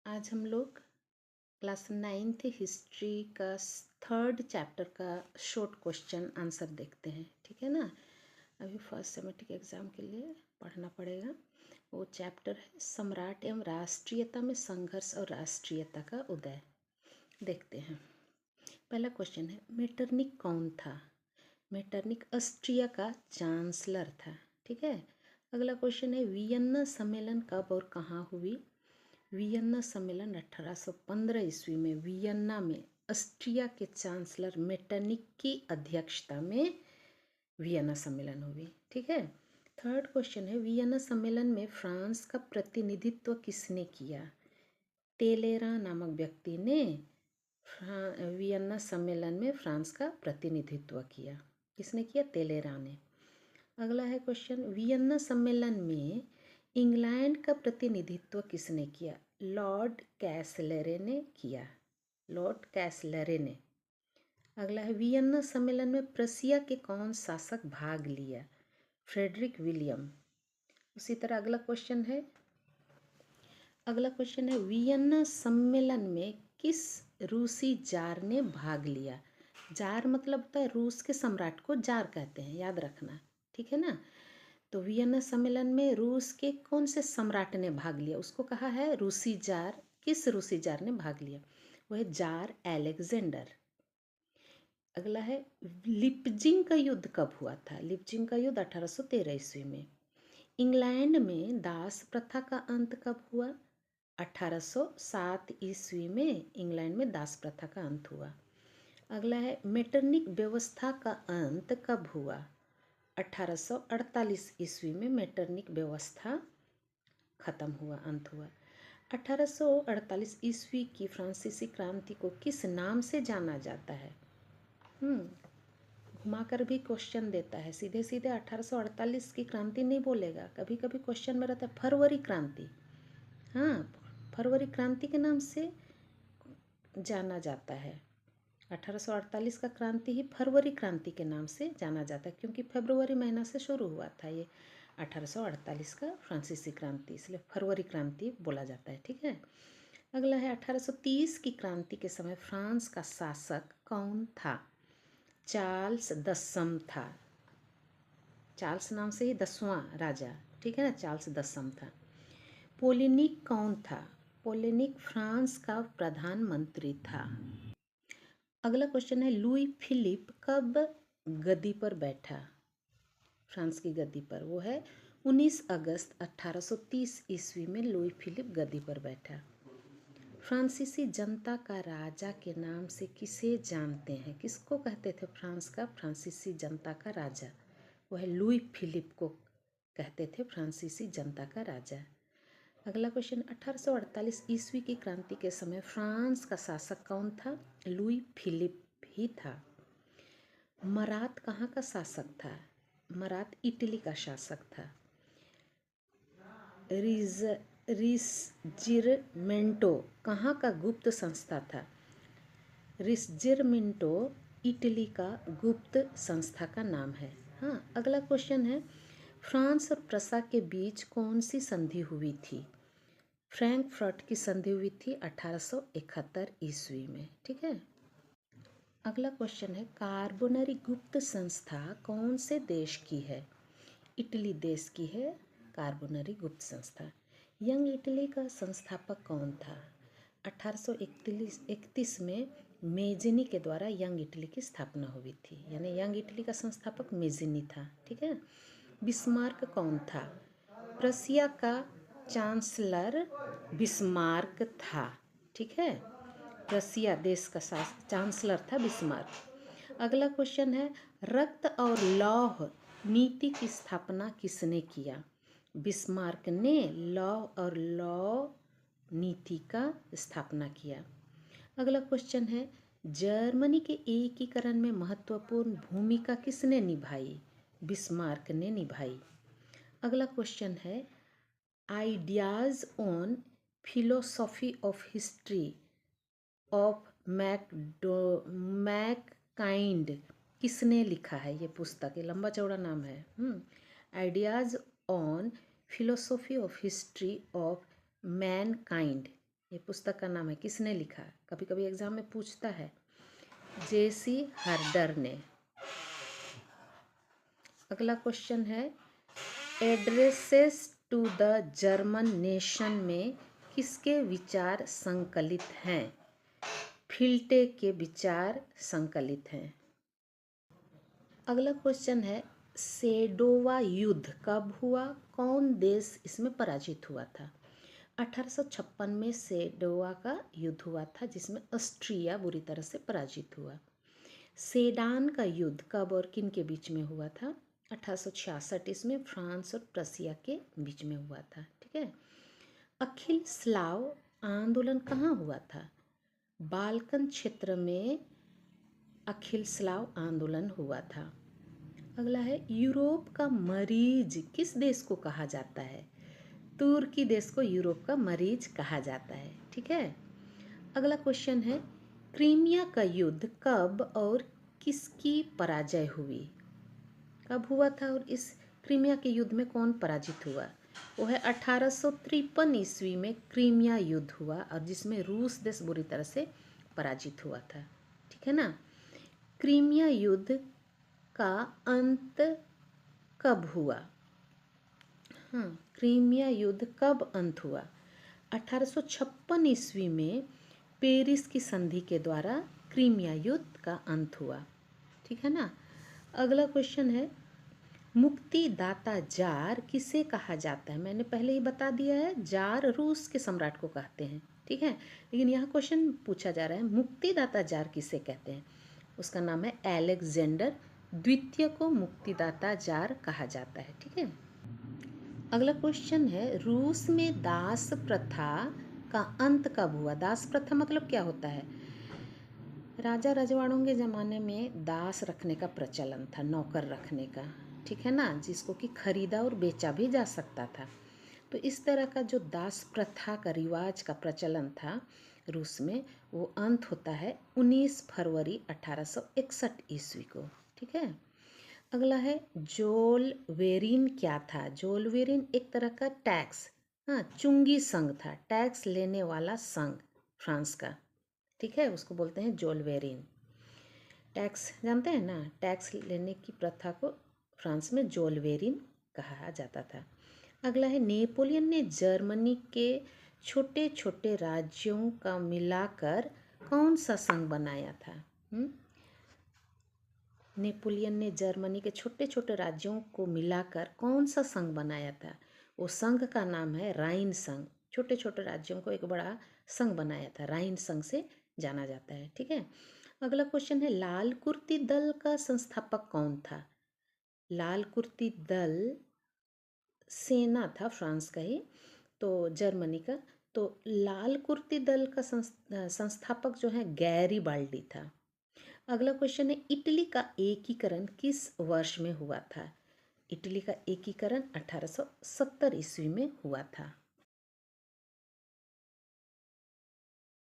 आज हम लोग क्लास 9th हिस्ट्री का 3rd चैप्टर का शॉर्ट क्वेश्चन आंसर देखते हैं। ठीक है ना। अभी फर्स्ट सेमेस्टर के एग्ज़ाम के लिए पढ़ना पड़ेगा। वो चैप्टर है सम्राट एवं राष्ट्रीयता में संघर्ष और राष्ट्रीयता का उदय। देखते हैं। पहला क्वेश्चन है मेटरनिक कौन था। मेटरनिक ऑस्ट्रिया का चांसलर था। ठीक है। अगला क्वेश्चन है वियन्ना सम्मेलन कब और कहाँ हुई। वियन्ना सम्मेलन 1815 ईस्वी में वियन्ना में ऑस्ट्रिया के चांसलर मेटरनिक की अध्यक्षता में वियन्ना सम्मेलन हुई। ठीक है। थर्ड क्वेश्चन है वियन्ना सम्मेलन में फ्रांस का प्रतिनिधित्व किसने किया। टेलेरा नामक व्यक्ति ने वियन्ना सम्मेलन में फ्रांस का प्रतिनिधित्व किया। किसने किया? टेलेरा ने। अगला है क्वेश्चन वियन्ना सम्मेलन में इंग्लैंड का प्रतिनिधित्व किसने किया। लॉर्ड कैसलरे ने किया। लॉर्ड कैसलरे ने। अगला है वियन्ना सम्मेलन में प्रशिया के कौन शासक भाग लिया। Frederick William. उसी तरह अगला क्वेश्चन है वियन्ना सम्मेलन में किस रूसी जार ने भाग लिया। जार मतलब होता है रूस के सम्राट को जार कहते हैं, याद रखना। ठीक है ना। तो वियन्ना सम्मेलन में रूस के कौन से सम्राट ने भाग लिया, उसको कहा है रूसी जार। किस रूसी जार ने भाग लिया? वो है जार एलेक्जेंडर। अगला है लिपजिंग का युद्ध कब हुआ था। लिपजिंग का युद्ध 1813 ईस्वी में। इंग्लैंड में दास प्रथा का अंत कब हुआ। 1807 ईस्वी में इंग्लैंड में दास प्रथा का अंत हुआ। अगला है मेटरनिक व्यवस्था का अंत कब हुआ। 1848 ईस्वी में मेटरनिक व्यवस्था खत्म हुआ, अंत हुआ। 1848 ईस्वी की फ्रांसीसी क्रांति को किस नाम से जाना जाता है। घुमाकर भी क्वेश्चन देता है, सीधे सीधे 1848 की क्रांति नहीं बोलेगा। कभी कभी क्वेश्चन में रहता है फरवरी क्रांति। हाँ, फरवरी क्रांति के नाम से जाना जाता है। 1848 का क्रांति ही फरवरी क्रांति के नाम से जाना जाता है, क्योंकि फरवरी महीना से शुरू हुआ था ये 1848 का फ्रांसीसी क्रांति, इसलिए फरवरी क्रांति बोला जाता है। ठीक है। अगला है 1830 की क्रांति के समय फ्रांस का शासक कौन था। चार्ल्स 10वां था। चार्ल्स नाम से ही 10वां राजा। ठीक है ना। चार्ल्स 10वां था। पोलिनिक कौन था। पोलिनिक फ्रांस का प्रधानमंत्री था। अगला क्वेश्चन है लुई फिलिप कब गद्दी पर बैठा। फ्रांस की गद्दी पर वो है 19 अगस्त 1830 ईस्वी में लुई फिलिप गद्दी पर बैठा। फ्रांसीसी जनता का राजा के नाम से किसे जानते हैं। किसको कहते थे फ्रांस का फ्रांसीसी जनता का राजा। वो है लुई फिलिप को कहते थे फ्रांसीसी जनता का राजा। अगला क्वेश्चन 1848 ईस्वी की क्रांति के समय फ्रांस का शासक कौन था। लुई फिलिप ही था। मरात कहाँ का शासक था। मरात इटली का शासक था। रिसजिरमेंटो कहाँ का गुप्त संस्था था। रिसजिरमेंटो इटली का गुप्त संस्था का नाम है। हाँ। अगला क्वेश्चन है फ्रांस और प्रसा के बीच कौन सी संधि हुई थी। फ्रैंकफर्ट की संधि हुई थी 1871 ईस्वी में। ठीक है। अगला क्वेश्चन है कार्बोनरी गुप्त संस्था कौन से देश की है। इटली देश की है कार्बोनरी गुप्त संस्था। यंग इटली का संस्थापक कौन था। 1831 में मेजिनी के द्वारा यंग इटली की स्थापना हुई थी, यानी यंग इटली का संस्थापक मेजिनी था। ठीक है। बिस्मार्क कौन था। प्रशिया का चांसलर बिस्मार्क था। ठीक है। प्रशिया देश का चांसलर था बिस्मार्क। अगला क्वेश्चन है रक्त और लौह नीति की स्थापना किसने किया। बिस्मार्क ने लौह और लौह नीति का स्थापना किया। अगला क्वेश्चन है जर्मनी के एकीकरण में महत्वपूर्ण भूमिका किसने निभाई। बिस्मार्क ने निभाई। अगला क्वेश्चन है ideas on philosophy of history of mankind किसने लिखा है। ये पुस्तक, ये लंबा चौड़ा नाम है। Ideas on philosophy of history of Mankind, ये पुस्तक का नाम है, किसने लिखा? कभी कभी एग्जाम में पूछता है। जेसी हर्डर ने। अगला क्वेश्चन है, addresses to the German nation में किसके विचार संकलित हैं? फिल्टे के विचार संकलित हैं। अगला क्वेश्चन है, सेडोवा युद्ध कब हुआ? कौन देश इसमें पराजित हुआ था? 1856 में सेडोवा का युद्ध हुआ था, जिसमें ऑस्ट्रिया बुरी तरह से पराजित हुआ। सेडान का युद्ध कब और किन के बीच में हुआ था? 1866 इसमें फ्रांस और प्रसिया के बीच में हुआ था। ठीक है। अखिल स्लाव आंदोलन कहाँ हुआ था? बाल्कन क्षेत्र में अखिल स्लाव आंदोलन हुआ था। अगला है, यूरोप का मरीज किस देश को कहा जाता है? तुर्की देश को यूरोप का मरीज कहा जाता है। ठीक है। अगला क्वेश्चन है, क्रीमिया का युद्ध कब और किसकी पराजय हुई? कब हुआ था और इस क्रीमिया के युद्ध में कौन पराजित हुआ? वो है 1853 ईस्वी में क्रीमिया युद्ध हुआ, और जिसमें रूस देश बुरी तरह से पराजित हुआ था। ठीक है ना। क्रीमिया युद्ध का अंत कब हुआ? हाँ, क्रीमिया युद्ध कब अंत हुआ? 1856 ईस्वी में पेरिस की संधि के द्वारा क्रीमिया युद्ध का अंत हुआ। ठीक है ना। अगला क्वेश्चन है, मुक्तिदाता जार किसे कहा जाता है? मैंने पहले ही बता दिया है, जार रूस के सम्राट को कहते हैं। ठीक है। लेकिन यहाँ क्वेश्चन पूछा जा रहा है, मुक्तिदाता जार किसे कहते हैं? उसका नाम है अलेक्जेंडर द्वितीय को मुक्तिदाता जार कहा जाता है। ठीक है। अगला क्वेश्चन है, रूस में दास प्रथा का अंत कब हुआ? दास प्रथा मतलब क्या होता है? राजा रजवाड़ों के ज़माने में दास रखने का प्रचलन था, नौकर रखने का। ठीक है ना, जिसको कि खरीदा और बेचा भी जा सकता था। तो इस तरह का जो दास प्रथा का रिवाज का प्रचलन था रूस में, वो अंत होता है 19 फरवरी 1861 ईस्वी को। ठीक है। अगला है, जोलवेरिन क्या था? जोलवेरिन एक तरह का टैक्स, हाँ, चुंगी संघ था, टैक्स लेने वाला संघ फ्रांस का। ठीक है, उसको बोलते हैं जोलवेरिन। टैक्स जानते हैं ना, टैक्स लेने की प्रथा को फ्रांस में जोलवेरिन कहा जाता था। अगला है, नेपोलियन ने जर्मनी के छोटे छोटे राज्यों का मिलाकर कौन सा संघ बनाया था? नेपोलियन ने जर्मनी के छोटे छोटे राज्यों को मिलाकर कौन सा संघ बनाया था? वो संघ का नाम है राइन संघ। छोटे छोटे राज्यों को एक बड़ा संघ बनाया था, राइन संघ से जाना जाता है। ठीक है। अगला क्वेश्चन है, लाल कुर्ती दल का संस्थापक कौन था? लाल कुर्ती दल सेना था फ्रांस का ही, तो जर्मनी का। तो लाल कुर्ती दल का संस्थापक जो है गैरीबाल्डी था। अगला क्वेश्चन है, इटली का एकीकरण किस वर्ष में हुआ था? इटली का एकीकरण 1870 ईस्वी में हुआ था।